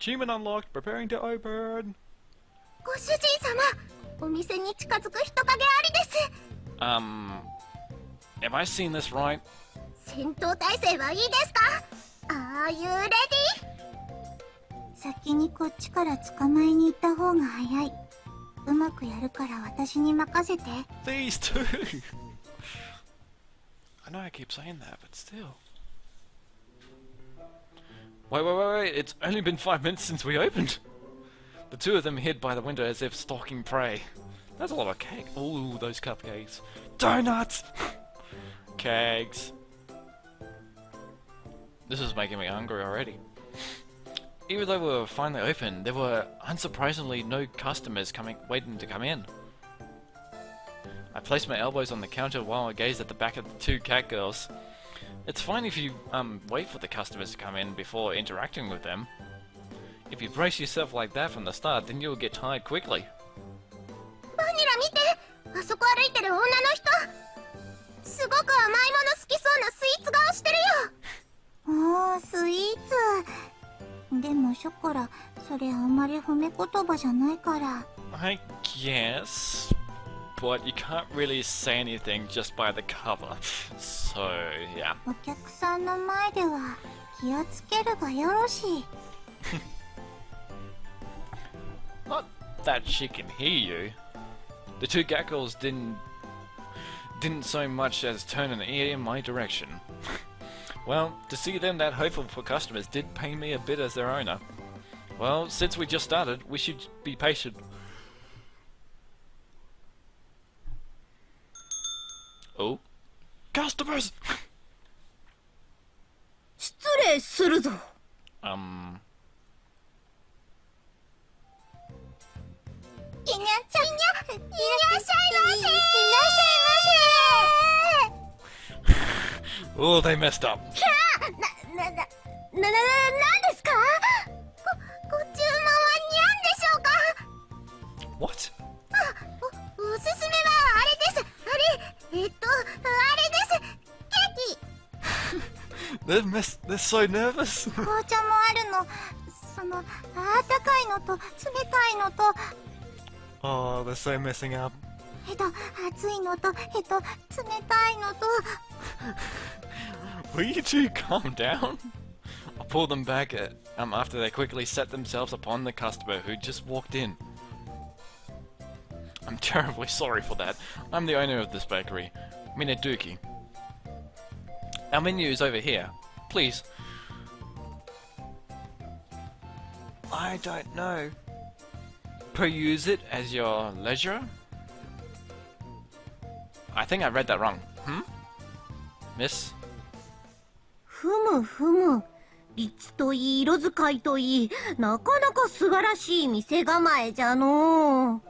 Achievement unlocked, preparing to open. ご主人様、お店に近づく人影ありです。Have I seen this right? 戦闘態勢はいいですか？ Are you ready? 先にこっちから捕まえに行った方が早い。うまくやるから私に任せて。These two! I know I keep saying that, but still. Wait, it's only been 5 minutes since we opened! The two of them hid by the window as if stalking prey. That's a lot of cake. Ooh, those cupcakes. Donuts! Kegs. This is making me hungry already. Even though we were finally open, there were unsurprisingly no customers waiting to come in. I placed my elbows on the counter while I gazed at the back of the two catgirls. It's fine if you wait for the customers to come in before interacting with them. If you brace yourself like that from the start, then you'll get tired quickly. バニラ見て、あそこ歩いてる女の人。すごく甘いもの好きそうなスイーツ顔してるよ。おー、スイーツ。でもショコラ、それあんまり褒め言葉じゃないから。I guess, but you can't really say anything just by the cover. So, yeah. お客さんの前では気をつけるがよろしい。Not that she can hear you. The two catgirls didn't so much as turn an ear in my direction. Well, to see them that hopeful for customers did pain me a bit as their owner. Well, since we just started, we should be patient. Oh, customers! 失礼するぞ。いらっしゃいませ。いらっしゃいませ。Oh, they messed up. なんですか？ご注文はにゃんでしょうか？ What? おすすめはあれです。あれです。ケーキ。They're so nervous. 紅茶もあるの。その、あったかいのと冷たいのと。Oh, they're so messing up. 熱いのと、冷たいのと。Will you two calm down? I'll pull them back after they quickly set themselves upon the customer who just walked in. I'm terribly sorry for that. I'm the owner of this bakery, Minaduki. Our menu is over here. Please. I don't know. Peruse it as your leisure? I think I read that wrong. Miss? ふむふむ。立地といい、色使いといい、なかなか素晴らしい店構えじゃのう。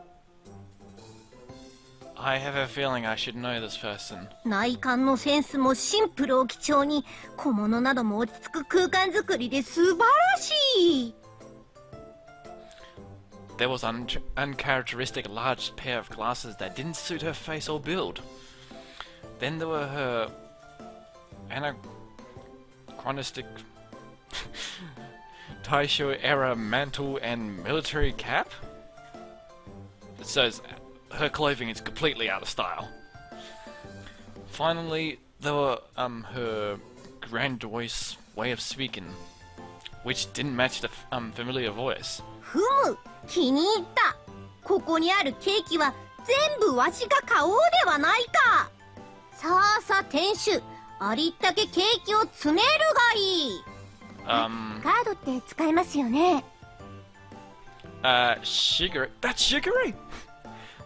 I have a feeling I should know this person. 内観のセンスもシンプルを基調に、小物なども落ち着く空間作りで素晴らしい。There was an uncharacteristic large pair of glasses that didn't suit her face or build. Then there were her anachronistic Taisho era mantle and military cap. It says her clothing is completely out of style. Finally, there were her grandiose way of speaking, which didn't match the familiar voice. ふむ、気に入った。ここにあるケーキは全部わしが買おうではないか。さあさ店主、ありったけケーキを詰めるがいい。カードって使えますよね。Shigure. That's Shigure!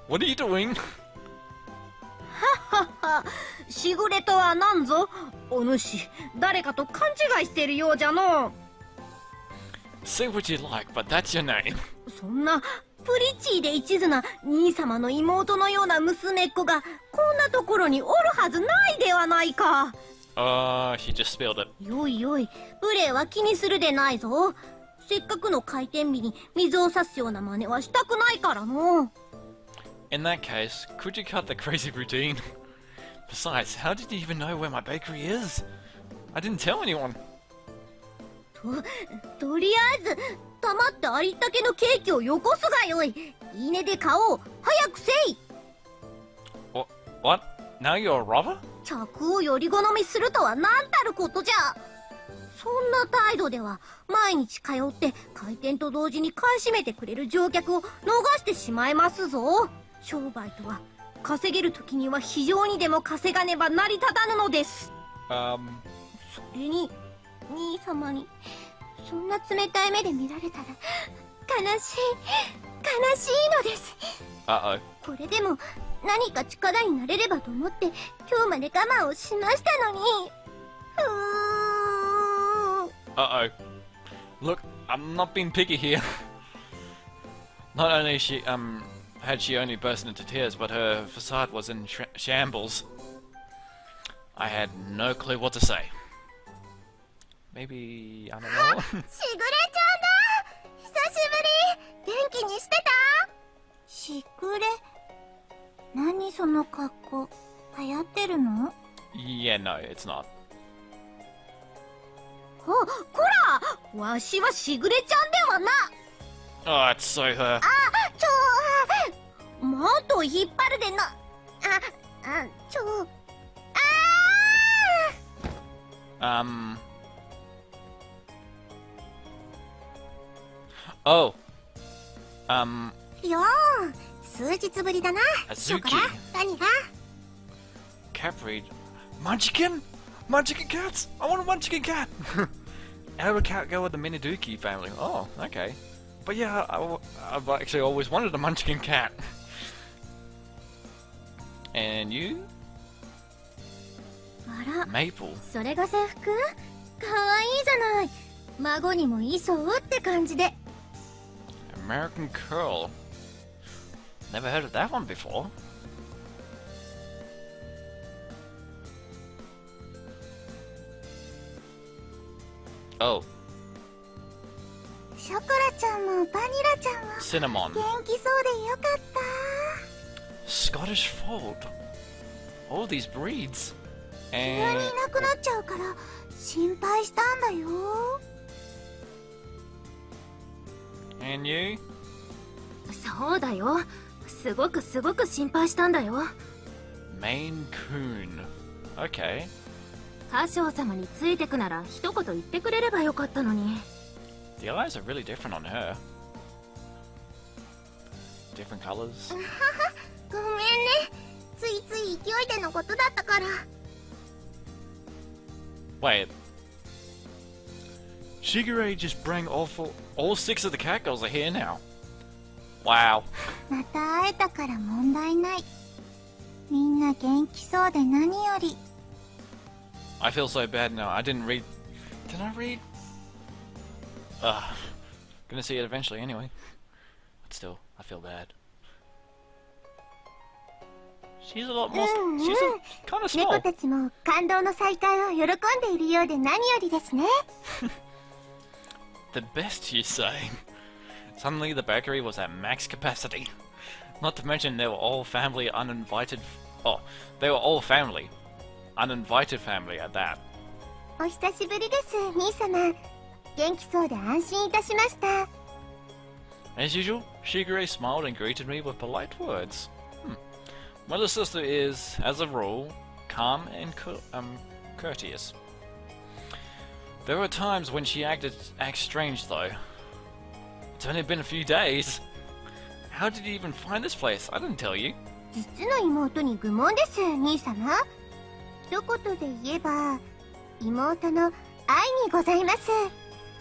What are you doing? はっはっは、しぐれとはなんぞ。お主、誰かと勘違いしているようじゃの。Say what you like, but that's your name. そんなプリチーで一途な兄様の妹のような娘っ子がこんなところにおるはずないではないか。She just spilled it. よいよい、無礼は気にするでないぞ。せっかくの開店日に水を差すような真似はしたくないからの。In that case, could you cut the crazy routine? Besides, how did you even know where my bakery is? I didn't tell anyone. とりあえず黙ってありったけのケーキをよこすがよい。いいねで買おう。早くせい。What? Now you're a robber? 客をより好みするとは何たることじゃ。そんな態度では毎日通って開店と同時に買い占めてくれる乗客を逃してしまいますぞ。商売とは稼げる時には非常にでも稼がねば成り立たぬのです。それに兄様にそんな冷たい目で見られたら悲しいのです。これでも何か力になれればと思って今日まで我慢をしましたのに。Look, I'm not being picky here. Not only had she only burst into tears, but her facade was in shambles. I had no clue what to say. Maybe, I don't know. しぐれちゃんだ。久しぶり。元気にしてた？しぐれ？何その格好？流行ってるの？ Yeah, no, it's not. こら！わしはしぐれちゃんではな。Oh, it's so her. マントを引っ張るでな。よー、数日ぶりだな。ショコラ、何が？ Capri, Munchkin? Munchkin cats? I want a Munchkin cat! How would a cat go with the Minaduki family? Oh, okay. But yeah, I've actually always wanted a Munchkin cat. And you? あら、 Maple. それが制服？かわいいじゃない。孫にもいそうって感じで。American Curl. Never heard of that one before. Oh. ショコラちゃんもバニラちゃんも Cinnamon. 元気そうでよかった。 Scottish Fold. All these breeds. 急にいなくなっちゃうから心配したんだよ。 And you? そうだよ。すごく心配したんだよ。 Maine Coon. Okay. カショウ様についてくなら一言言ってくれればよかったのに。 The eyes are really different on her. Different colors. ごめんね。ついつい勢いでのことだったから。 Wait. Shigure just bring all 6 of the catgirls are here now. Wow. また会えたから問題ない。みんな元気そうで何より。 I feel so bad now. I didn't read. Did I read? Gonna see it eventually anyway. But still, I feel bad. She's a lot more. She's kind of small. 猫たちも感動の再会を喜んでいるようで何よりですね。 The best, you say? Suddenly, the bakery was at max capacity. Not to mention, they were all family uninvited. Oh, they were all family. Uninvited family at that. お久しぶりです、兄様。元気そうで安心いたしました。 As usual, Shigure smiled and greeted me with polite words. My little sister is, as a rule, calm and courteous. There were times when she acted strange, though. It's only been a few days. How did you even find this place? I didn't tell you. 実の妹に愚問です、兄様。一言で言えば、妹の愛にございます。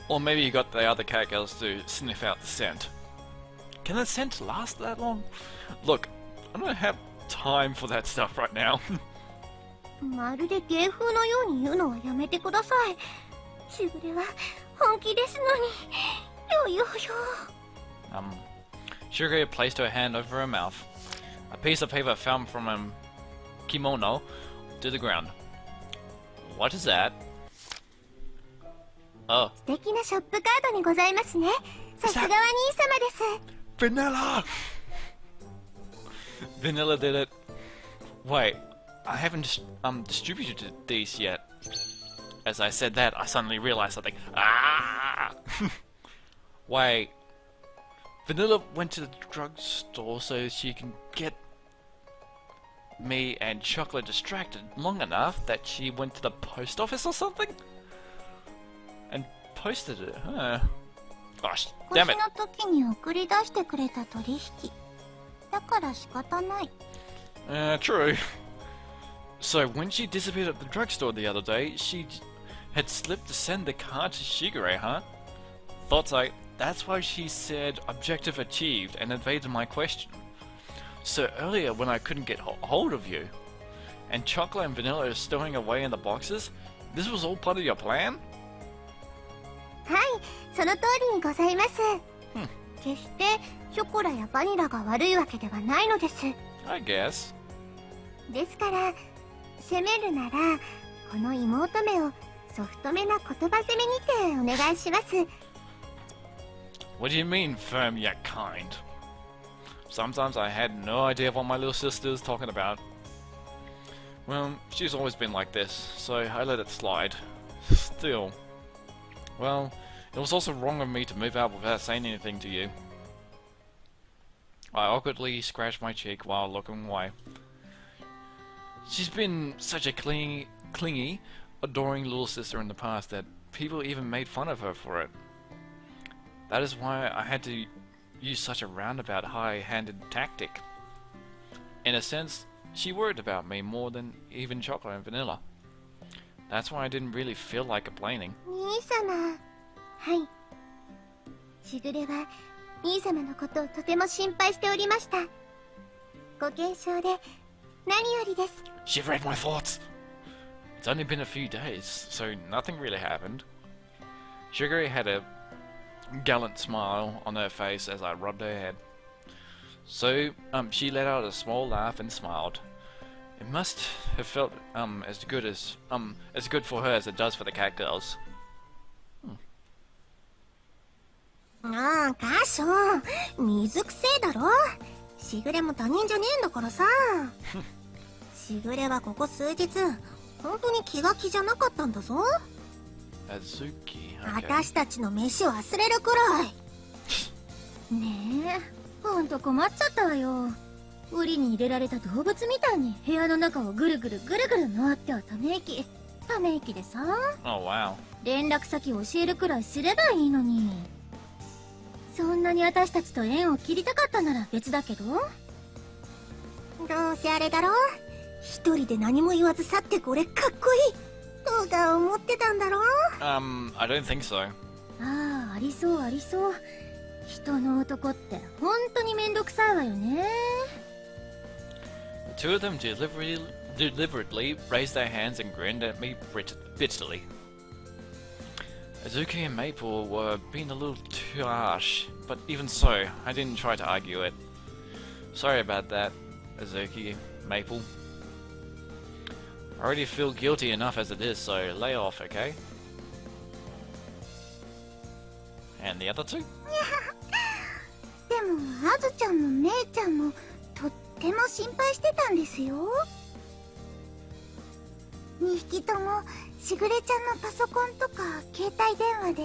Or maybe you got the other catgirls to sniff out the scent. Can that scent last that long? Look, I don't have time for that stuff right now. まるで芸風のように言うのはやめてください。しぐれは本気ですのに。よ。Shigure placed her hand over her mouth. A piece of paper fell from a kimono to the ground. What is that? Oh. 素敵なショップカードにございますね。さすがは兄様です。 Vanilla! Vanilla did it. Wait, I haven't distributed these yet. As I said that, I suddenly realized something. Ah! Wait. Vanilla went to the drugstore so she can get me and Chocolate distracted long enough that she went to the post office or something? And posted it, huh? Gosh, damn it. 少しの時に送り出してくれた取引。だから仕方ない。True. So when she disappeared at the drugstore the other day, she had slipped to send the card to Shigure, huh? Thought so. That's why she said objective achieved and evaded my question. So earlier when I couldn't get hold of you, and Chocolate and Vanilla are stowing away in the boxes, this was all part of your plan? はい、その通りにございます。決してショコラやバニラが悪いわけではないのです。I guess. ですから、攻めるなら、この妹目をソフトめな言葉攻めにてお願いします。What do you mean, firm yet kind? Sometimes I had no idea what my little sister is talking about. Well, she's always been like this, so I let it slide. Still. Well, it was also wrong of me to move out without saying anything to you. I awkwardly scratched my cheek while looking away. She's been such a clingy, adoring little sister in the past that people even made fun of her for it. That is why I had to use such a roundabout, high-handed tactic. In a sense, she worried about me more than even Chocolate and Vanilla. That's why I didn't really feel like complaining. 兄様、はい。しぐれは兄様のことをとても心配しておりました。ご健勝で何よりです。She read my thoughts. It's only been a few days, so nothing really happened. Shigure had a gallant smile on her face as I rubbed her head. So, she let out a small laugh and smiled. It must have felt as good for her as it does for the Catgirls. ああ、カショ水くせえだろ。しぐれも他人じゃねえんだからさ。しぐれはここ数日本当に気が気じゃなかったんだぞ。Azuki, okay. 私たちの飯を忘れるくらい。ねえ、ほんと困っちゃったわよ。檻に入れられた動物みたいに部屋の中をぐるぐるぐるぐる回ってはため息でさ。Oh wow. 連絡先教えるくらいすればいいのに。そんなに私たちと縁を切りたかったなら別だけど。どうせあれだろ、一人で何も言わず去ってこれかっこいいとか思ってたんだろ。I don't think so. ああ、ありそうありそう。人の男って本当にめんどくさいわよね。The two of them deliberately raised their hands and grinned at me bitterly. Azuki and Maple were being a little too harsh, but even so, I didn't try to argue it. Sorry about that, Azuki, Maple. I already feel guilty enough as it is, so lay off, okay? And the other two? でも、あずちゃんも姉ちゃんもとっても心配してたんですよ。2匹ともしぐれちゃんのパソコンとか携帯電話で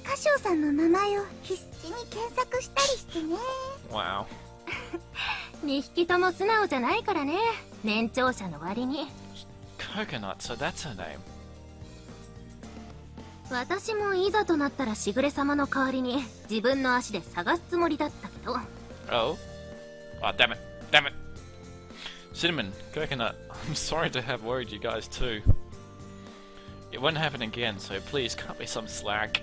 カショウさんの名前を必死に検索したりしてね。Wow. 2匹とも素直じゃないからね、年長者の割に。Coconut, so that's her name. 私もいざとなったらしぐれ様の代わりに自分の足で探すつもりだったけど。Oh? Oh, damn it. Damn it. Cinnamon, Coconut, I'm sorry to have worried you guys too. It won't happen again, so please cut me some slack.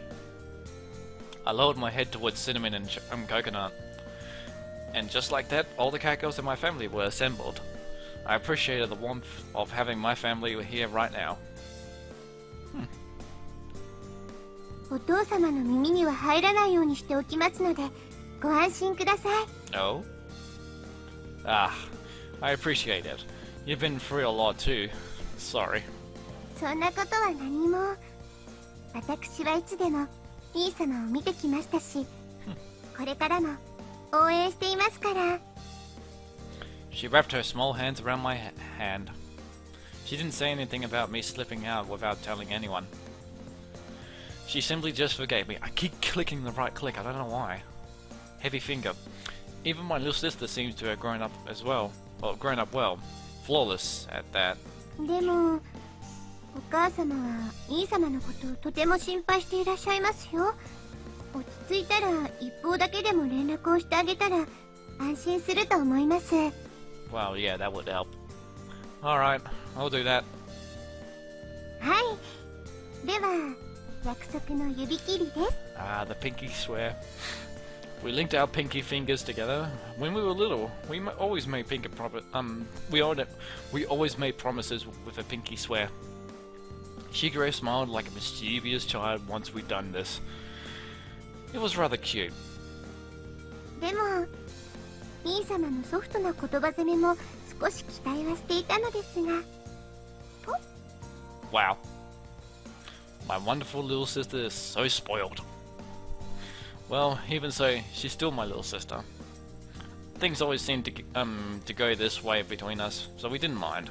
I lowered my head towards Cinnamon and Coconut. And just like that, all the Catgirls in my family were assembled. I appreciated the warmth of having my family here right now. お父様の耳には入らないようにしておきますので、ご安心ください。Oh? Ah, I appreciate it. You've been through a lot too. Sorry. そんなことは何も。私はいつでも兄様を見てきましたし、これからも応援していますから。She wrapped her small hands around my hand. She didn't say anything about me slipping out without telling anyone. She simply just forgave me. I keep clicking the right click, I don't know why. Heavy finger. Even my little sister seems to have grown up as well. Well, grown up well. Flawless at that. でもお母様は兄様のことをとても心配していらっしゃいますよ。落ち着いたら一方だけでも連絡をしてあげたら安心すると思います。 Well, yeah, that would help. Alright, I'll do that. はい。では約束の指切りです。Ah, the pinky swear. We linked our pinky fingers together when we were little. We always made we always made promises with a pinky swear. Shigure smiled like a mischievous child once we'd done this. It was rather cute. でも兄様のソフトな言葉攻めも少し期待はしていたのですが。Wow. My wonderful little sister is so spoiled. Well, even so, she's still my little sister. Things always seem to go this way between us, so we didn't mind.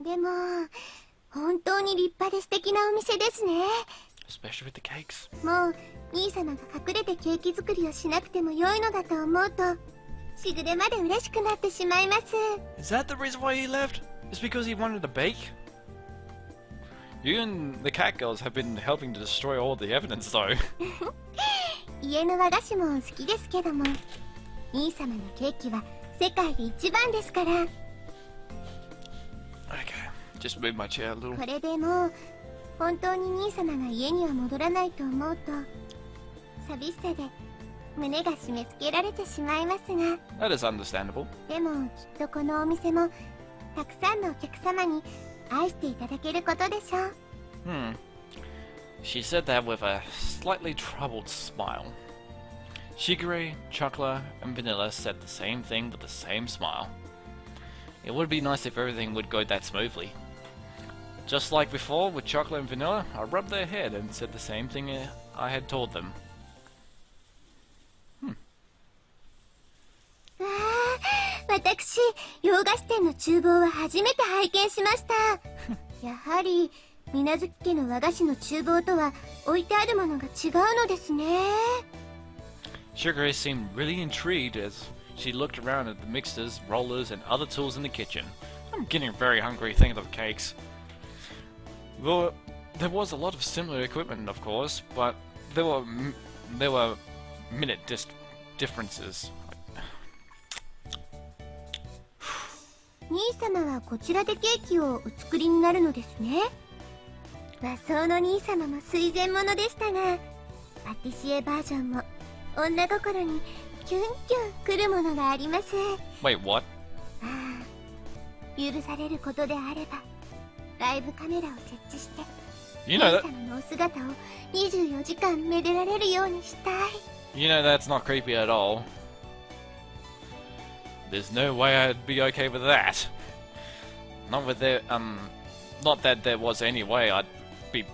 でも本当に立派で素敵なお店ですね。 Especially with the cakes. もう兄様が隠れてケーキ作りをしなくても良いのだと思うとしぐれまで嬉しくなってしまいます。 Is that the reason why he left? It's because he wanted to bake? You and the catgirls have been helping to destroy all the evidence, though. 家の和菓子も好きですけども兄様のケーキは世界で一番ですから。 Okay, just move my chair a little. これでもう本当に兄様が家には戻らないと思うと寂しさで胸が締め付けられてしまいますが。 That is understandable. でもきっとこのお店もたくさんのお客様に愛していただけることでしょう。 She said that with a slightly troubled smile. Shigure, Chocola and Vanilla said the same thing with the same smile. It would be nice if everything would go that smoothly. Just like before with Chocola and Vanilla, I rubbed their head and said the same thing I had told them. わあ、私洋菓子店の厨房は初めて拝見しました。やはり水無月家の和菓子の厨房とは置いてあるものが違うのですね。 Shigure seemed really intrigued as she looked around at the mixers, rollers, and other tools in the kitchen. I'm getting very hungry thinking of cakes. Well, there was a lot of similar equipment, of course, but there were minute differences. 兄様はこちらでケーキをお作りになるのですね。和装の兄様も垂涎者でしたが、パティシエバージョンも女心にキュンキュンくるものがあります。 Wait, what? ああ、許されることであればライブカメラを設置して You 兄 know 様 that. のお姿を24時間めでられるようにしたい。 You know that's not creepy at all. There's no way I'd be okay with that. Not that there was any way I'd be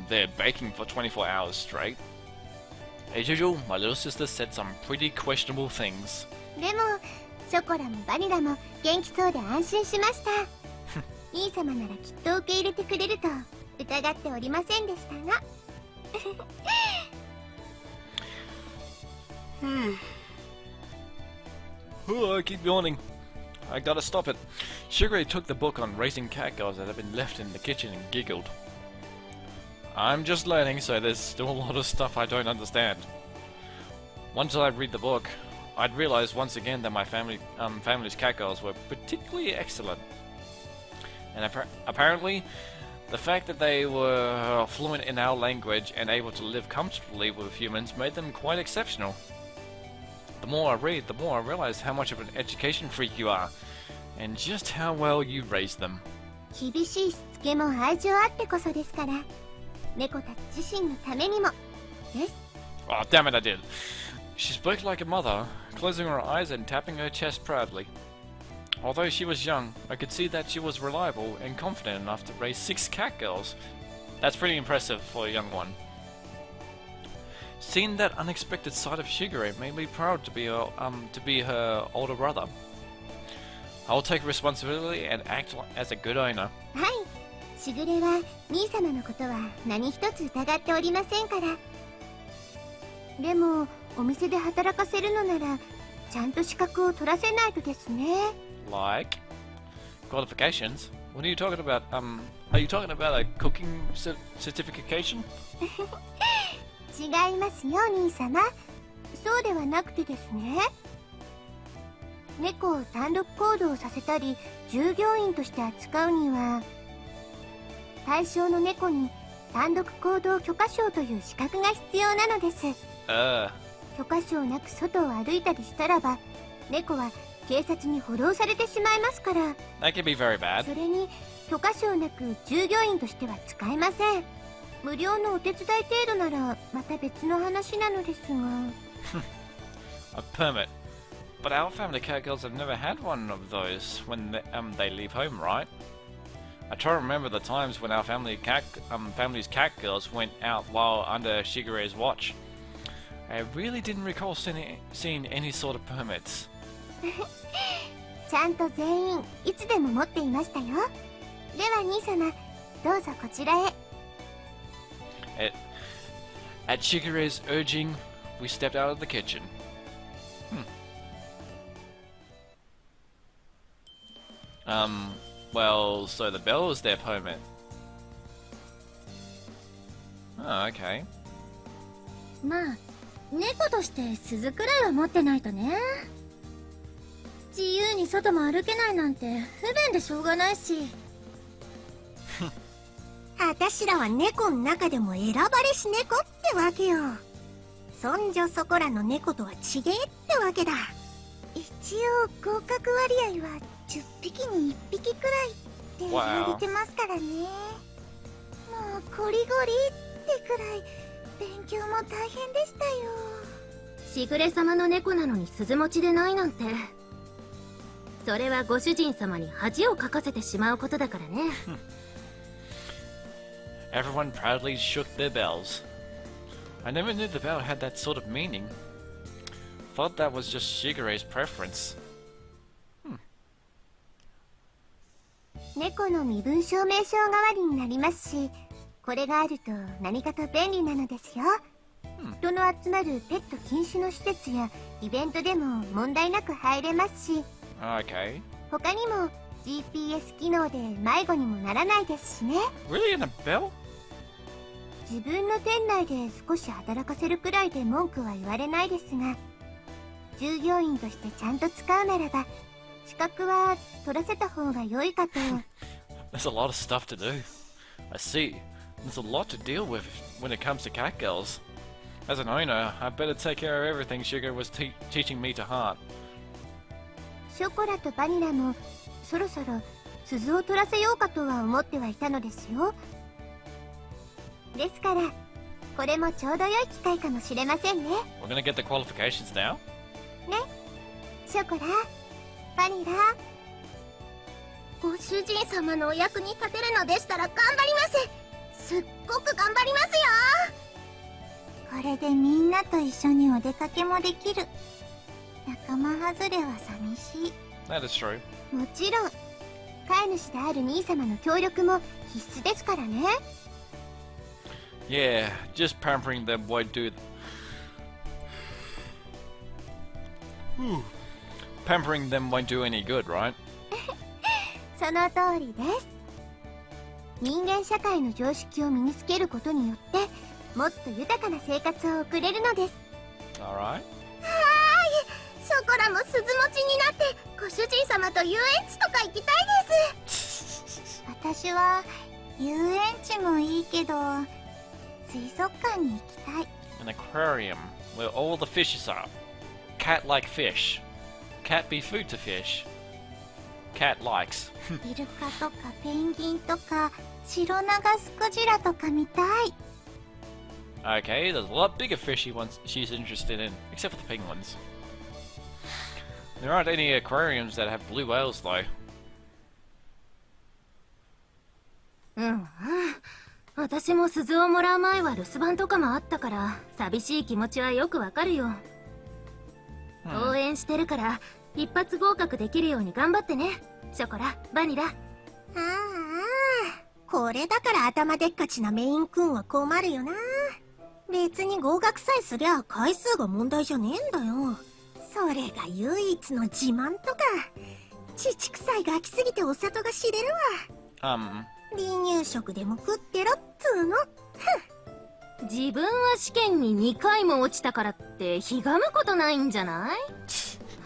there baking for 24 hours straight. As usual, my little sister said some pretty questionable things. でもショコラもバニラも元気そうで安心しました。兄様ならきっと受け入れてくれると疑っておりませんでしたが。Oh, I keep yawning. I gotta stop it. Shigure took the book on raising catgirls that had been left in the kitchen and giggled. I'm just learning, so there's still a lot of stuff I don't understand. Once I read the book, I'd realize once again that my family's catgirls were particularly excellent. And apparently, the fact that they were fluent in our language and able to live comfortably with humans made them quite exceptional. The more I read, the more I realize how much of an education freak you are, and just how well you raised them. 厳しいしつけも愛情あってこそですから、猫たち自身のためにもです。 Oh, damn it, I did. She spoke like a mother, closing her eyes and tapping her chest proudly. Although she was young, I could see that she was reliable and confident enough to raise 6 catgirls. That's pretty impressive for a young one. Seeing that unexpected side of Shigure made me proud to be her older brother. I will take responsibility and act as a good owner. はい、しぐれは兄様のことは何一つ疑っておりませんから。でもお店で働かせるのならちゃんと資格を取らせないとですね。 Like qualifications? What are you talking about? Are you talking about a cooking certification? 違いますよ兄様。そうではなくてですね、猫を単独行動させたり従業員として扱うには対象の猫に単独行動許可証という資格が必要なのです。許可証なく外を歩いたりしたらば猫は警察に補導されてしまいますから。 That could be very bad. それに許可証なく従業員としては使えません。無料のお手伝い程度ならまた別の話なのですが。A permit. But our family catgirls have never had one of those when they leave home, right? I try to remember the times when our family's catgirls went out while under Shigure's watch. I really didn't recall seeing any sort of permits. ちゃんと全員いつでも持っていましたよ。では兄様、どうぞこちらへ。At Shigure's urging, we stepped out of the kitchen. Well, so the bell was their permit. Oh, okay. まあ猫として鈴くらいは持ってないとね。自由に外も歩けないなんて不便でしょうがないし。あたしらは猫の中でも選ばれし猫ってわけよ。そんじょそこらの猫とは違えってわけだ。一応合格割合は10匹に1匹くらいって言われてますからね。もうゴリゴリってくらい勉強も大変でしたよ。しぐれ様の猫なのに鈴持ちでないなんて、それはご主人様に恥をかかせてしまうことだからね。Everyone proudly shook their bells. I never knew the bell had that sort of meaning. Thought that was just Shigure's preference. 猫の身分証明書代わりになりますし、これがあると何かと便利なのですよ。人の集まるペット禁止の施設やイベントでも問題なく入れますし、Okay. 他にも GPS 機能で迷子にもならないですしね。Really, in a bell? 自分の店内で少し働かせるくらいで文句は言われないですが、従業員としてちゃんと使うならば資格は取らせた方が良いかと。There's a lot of stuff to do. I see. There's a lot to deal with when it comes to catgirls. As an owner, I better take care of everything Sugar was teaching me to heart. ショコラとバニラもそろそろ鈴を取らせようかとは思ってはいたのですよ。ですからこれもちょうど良い機会かもしれませんね。 We're gonna get the qualifications now. ね、ショコラ、バニラ。ご主人様のお役に立てるのでしたら頑張ります。すっごく頑張りますよ。これでみんなと一緒にお出かけもできる。仲間外れは寂しい。 That is true. もちろん飼い主である兄様の協力も必須ですからね。Yeah, just pampering them won't do. Pampering them won't do any good, right? その通りです。人間社会の常識を身につけることによってもっと豊かな生活を送れるのです。 Alright. はーい、ショコラも鈴持ちになってご主人様と遊園地とか行きたいです。私は遊園地もいいけど水族館に行きたい。 An aquarium where all the fishes are. Cat-like fish. Cat be food to fish. Cat likes. イルカとかペンギンとかシロナガスクジラとか見たい。 Okay, there's a lot bigger fish she's interested in, except for the penguins. There aren't any aquariums that have blue whales, though. 私も鈴をもらう前は留守番とかもあったから寂しい気持ちはよくわかるよ。応援してるから一発合格できるように頑張ってね、ショコラ、バニラ。これだから頭でっかちなメインくんは困るよな。別に合格さえすりゃ回数が問題じゃねえんだよ。それが唯一の自慢とか。乳臭いガキすぎてお里が知れるわ。離乳食でも食ってろっつうの。自分は試験に2回も落ちたからってひがむことないんじゃない？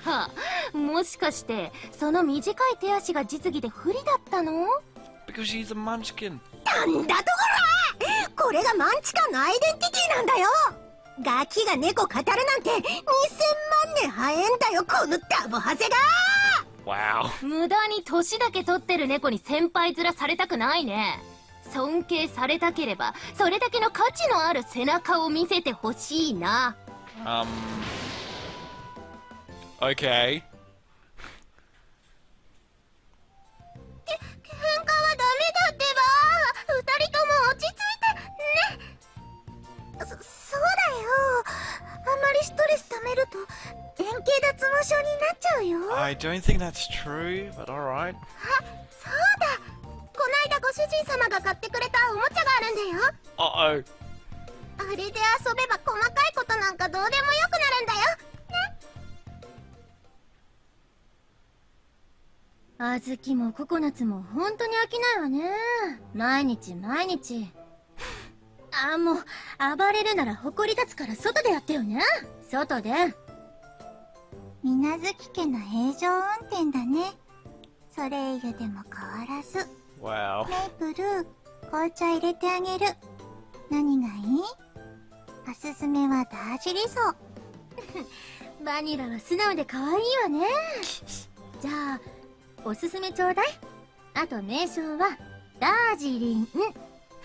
はあ、もしかしてその短い手足が実技で不利だったの？ Because she's a munchkin. なんだとこれがマンチカンのアイデンティティなんだよ。ガキが猫語るなんて2000万年早えんだよ、このダボハゼが。Wow. 無駄に年だけ取ってる猫に先輩面されたくないね。尊敬されたければそれだけの価値のある背中を見せてほしいな。Okay. 喧嘩はダメだってば。二人とも落ち着いてね。そうだよ。あまりストレス溜めると円形脱毛症になっちゃうよ。I don't think that's true, but alright. あ、そうだ。こないだご主人様が買ってくれたおもちゃがあるんだよ。Uh-oh. あれで遊べば細かいことなんかどうでもよくなるんだよ。小豆もココナツも本当に飽きないわね。毎日毎日。もう暴れるなら埃立つから外でやってよね。外で。水無月家の平常運転だね。ソレイユでも変わらず。Wow. メイプル、紅茶入れてあげる。何がいい？おすすめはダージリソ。バニラは素直で可愛いわね。じゃあおすすめちょうだい。あと名称はダージリンね。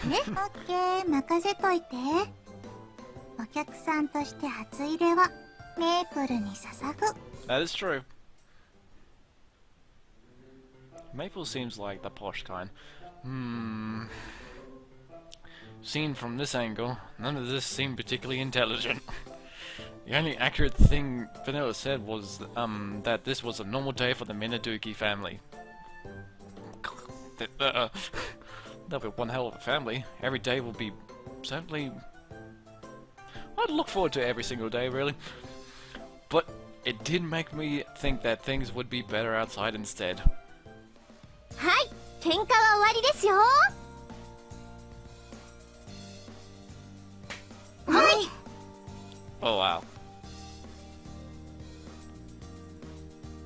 オッケー、任せといて。お客さんとして初入れはメープルに捧ぐ。 That is true. Maple seems like the posh kind. Seen from this angle, none of this seemed particularly intelligent. The only accurate thing Vanilla said was that this was a normal day for the Minaduki family. They'll be one hell of a family. Every day will be certainly... I'd look forward to every single day, really. But it did make me think that things would be better outside instead. はい、喧嘩は終わりですよ。はい。Oh wow.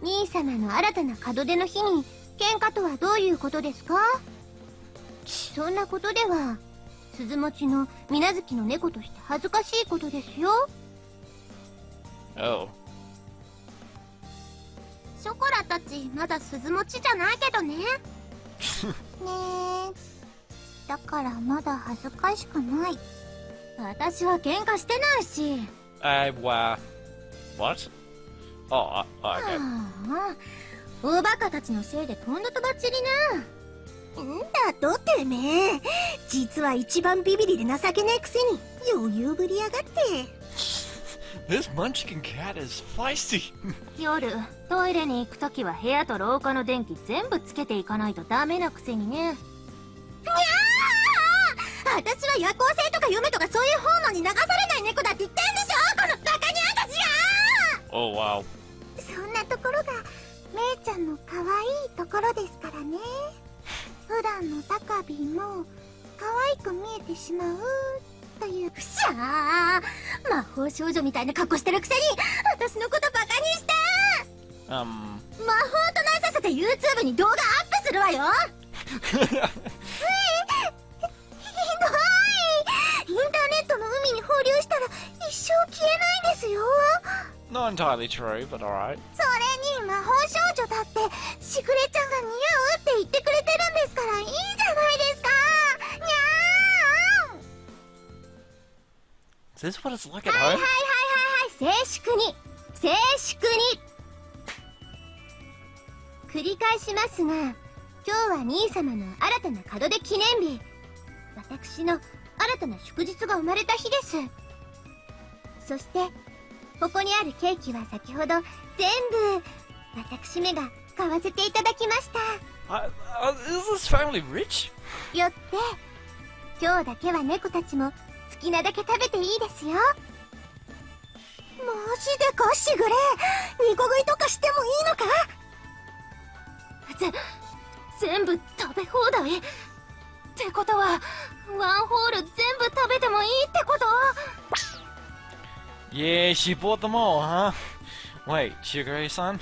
兄様の新たな門出の日に喧嘩とはどういうことですか？そんなことでは鈴持の水無月の猫として恥ずかしいことですよ。Oh. ショコラたちまだ鈴持ちじゃないけどね。ねえ、だからまだ恥ずかしくない。私は喧嘩してないし。What? Oh, okay. おバカたちのせいで今度とばっちりね。んだとてめえ、実は一番ビビリで情けねえくせに余裕ぶりやがって。This munchkin cat is feisty. 夜トイレに行くときは部屋と廊下の電気全部つけていかないとダメなくせにね。にゃー！私は夜行性とか夢とかそういう方のに流されない猫だって言ってんでしょ、このバカニャンたちが。 Oh wow. そんなところがめいちゃんの可愛いところですからね。普段のタカビも可愛く見えてしまうという。ふしゃー、魔法少女みたいな格好してるくせに私のことバカにして。魔法となさせて YouTube に動画アップするわよ。ひどい。インターネットの海に放流したら一生消えないですよ。 Not entirely true, but alright. それに魔法少女だってしぐれちゃんが似合うって言ってくれてるんですからいいじゃないですか。にゃーん。 Is this what it's like at はいはいはい home? はいはい、静粛に静粛に。繰り返しますが、今日は兄様の新たな門出記念日、私の新たな祝日が生まれた日です。そしてここにあるケーキは先ほど全部私めが買わせていただきました。Is this family rich? よって今日だけは猫たちも好きなだけ食べていいですよ。マジでかしぐれ、2個食いとかしてもいいのか。全部食べ放題ってことはワンホール全部食べてもいいってこと？ Yeah, she bought them all, huh? Wait, Shigure-san?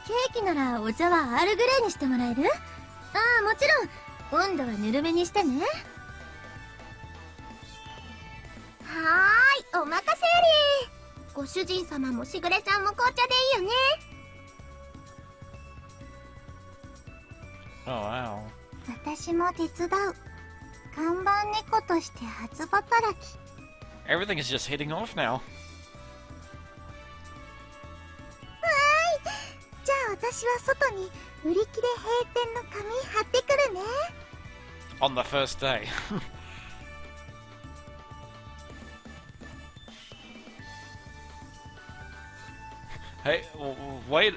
ケーキならお茶はアールグレーにしてもらえる？ああ、もちろん温度はぬるめにしてね。はーい、お任せあれ。ご主人様もしぐれさんも紅茶でいいよね。Oh, wow. 私も手伝う。看板猫として初働き。 Everything is just hitting off now. じゃあ私は外に売り切れ閉店の紙貼ってくるね。 On the first day. Hey, wait.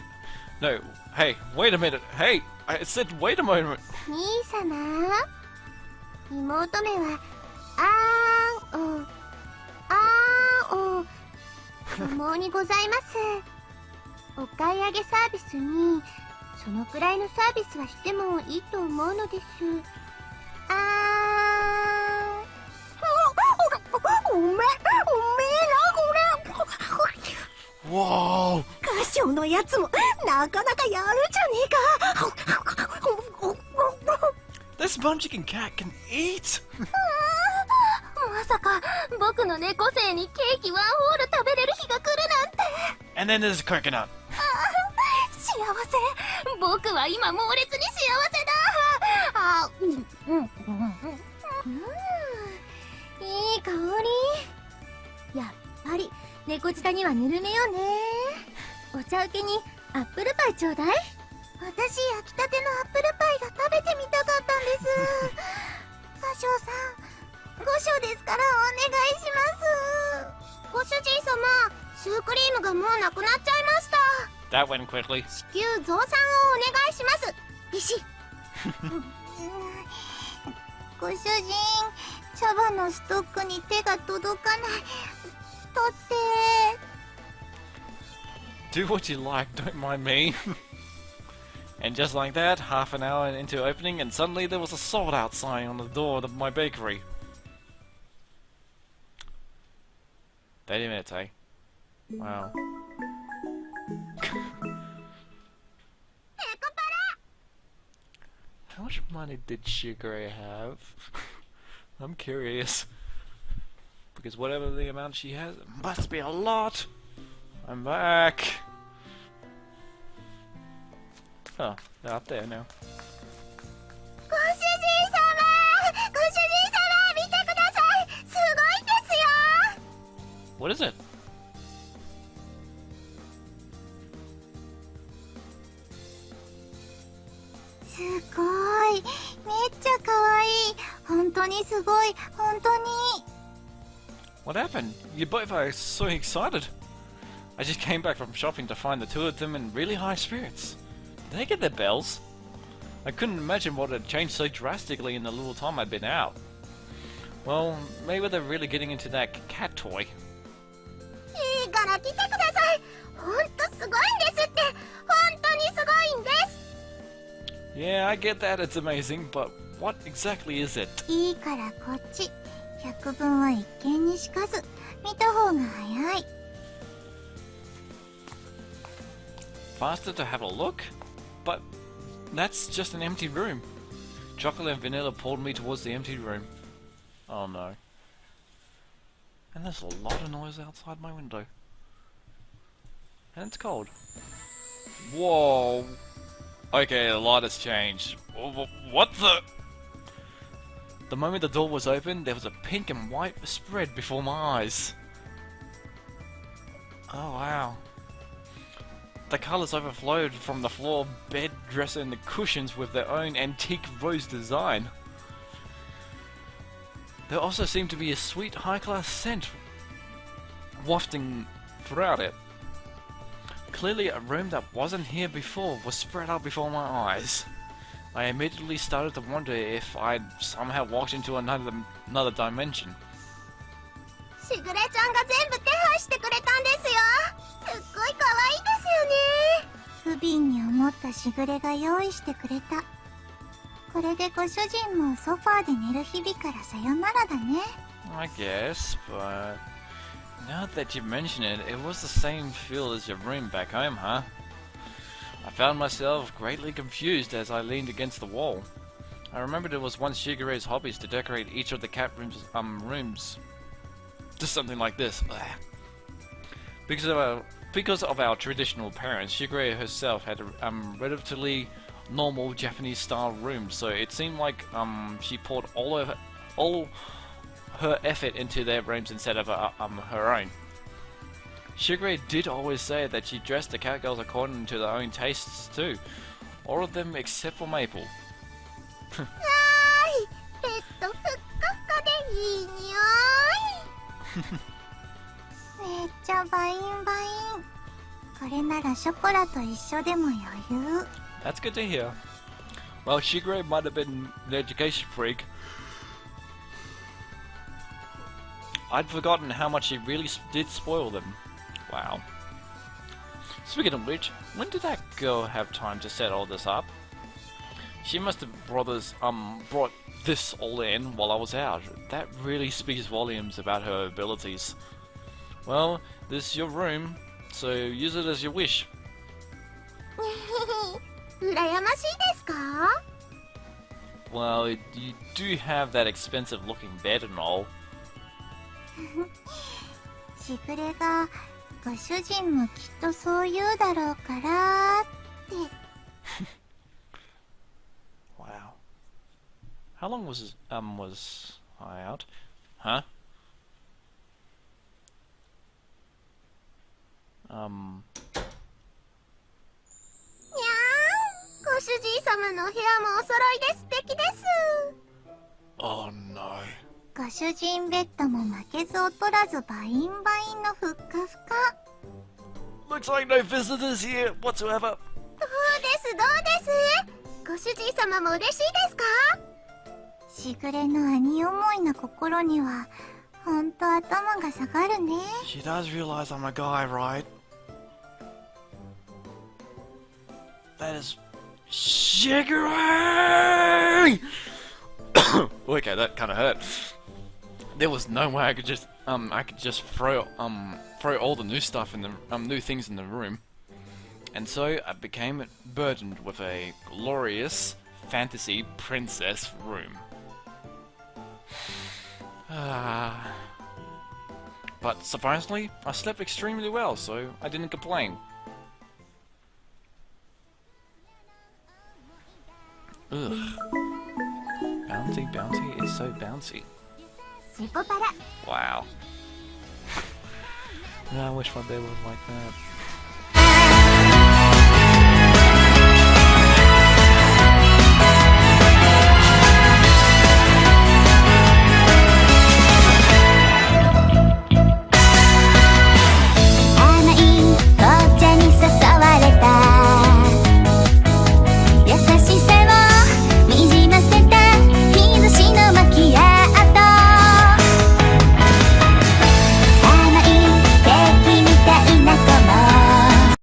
No, hey, wait a minute. Hey, I said wait a moment. 兄様、妹めはあーんをあーんを不毛にございます。お買い上げサービスにそのくらいのサービスはしてもいいと思うのです。あーん。おめえな、これ。 Whoa! 歌唱のやつもなかなかやるじゃねえか。 This MUNCHKIN cat can eat! まさか僕の猫生にケーキワンホール食べれる日が来るなんて。 And then there's coconut. 幸せ、僕は今猛烈に幸せだ。あ、いい香り。やっぱり猫舌にはぬるめよね。お茶受けにアップルパイちょうだい。私焼きたてのアップルパイが食べてみたかったんです。歌唱さん、ご賞ですからお願いします。ご主人様、シュークリームがもうなくなっちゃいました。 That went quickly. 至急増産をお願いします。ビシッ。ご主人、茶葉のストックに手が届かない。取って。 Do what you like, don't mind me. And just like that, half an hour into opening, and suddenly there was a sold out sign on the door of my bakery. 30 minutes, eh? Wow. How much money did Shigure have? I'm curious. Because whatever the amount she has, it must be a lot! I'm back! Oh, they're up there now. ご主人様、ご主人様、見てください。すごいんですよ。 What is it? すごい。めっちゃ可愛い。本当にすごい。本当に。 What happened? You both are so excited. I just came back from shopping to find the two of them in really high spirits. Did they get their bells? I couldn't imagine what had changed so drastically in the little time I'd been out. Well, maybe they're really getting into that cat toy. いいから来てください。本当すごいんですって。本当にすごいんです。 Yeah, I get that it's amazing, but what exactly is it? いいからこっち。百聞は一見にしかず。見た方が早い。 Faster to have a look? But that's just an empty room. Chocola and Vanilla pulled me towards the empty room. Oh no. And there's a lot of noise outside my window. And it's cold. Whoa! Okay, a lot has changed. What the? The moment the door was open, there was a pink and white spread before my eyes. Oh wow. The colours overflowed from the floor, bed, dresser and the cushions with their own antique rose design. There also seemed to be a sweet high-class scent wafting throughout it. clearly a room that wasn't here before was spread out before my eyes. I immediately started to wonder if I'd somehow walked into another dimension. しぐれちゃんが全部手配してくれたんですよ。すっごい可愛いですよね。不憫に思ったしぐれが用意してくれた。これでご主人もソファーで寝る日々からさよならだね。I guess, but now that you mention it, it was the same feel as your room back home, huh? I found myself greatly confused as I leaned against the wall. I remembered it was one Shigure's hobbies to decorate each of the cat rooms. Just something like this. Because of our traditional parents, Shigure herself had a relatively normal Japanese-style room, so it seemed like she poured all her effort into their rooms instead of her own. Shigure did always say that she dressed the catgirls according to their own tastes too. All of them except for Maple. わーい、ベッドふっかふかでいい匂い。めっちゃバインバイン。これならショコラと一緒でも余裕。That's good to hear. Well, Shigure might have been an education freak. I'd forgotten how much she really did spoil them. Wow. Speaking of which, when did that girl have time to set all this up? She must have brought this all in while I was out. That really speaks volumes about her abilities. Well, this is your room, so use it as you wish. 羨ましいですか？ Well, you do have that expensive looking bed and all. しぐれがご主人もきっとそう言うだろうからって。Wow. How long was I out? Huh? にゃーん、ご主人様のお部屋もお揃いで素敵です。 Oh no. ご主人ベッドも負けず劣らずバインバインのふっかふか。 Looks like no visitors here whatsoever. どうですどうです。ご主人様も嬉しいですか？しぐれの兄思いな心にはほんと頭が下がるね。 She does realize I'm a guy, right? That is Shigure! Okay, that kind of hurt. There was no way I could just throw all the new stuff in the new things in the room, and so I became burdened with a glorious fantasy princess room. But surprisingly, I slept extremely well, so I didn't complain. Ugh. Bouncy, bouncy, it's so bouncy. ネコパラ。 Wow. I wish my bed was like that.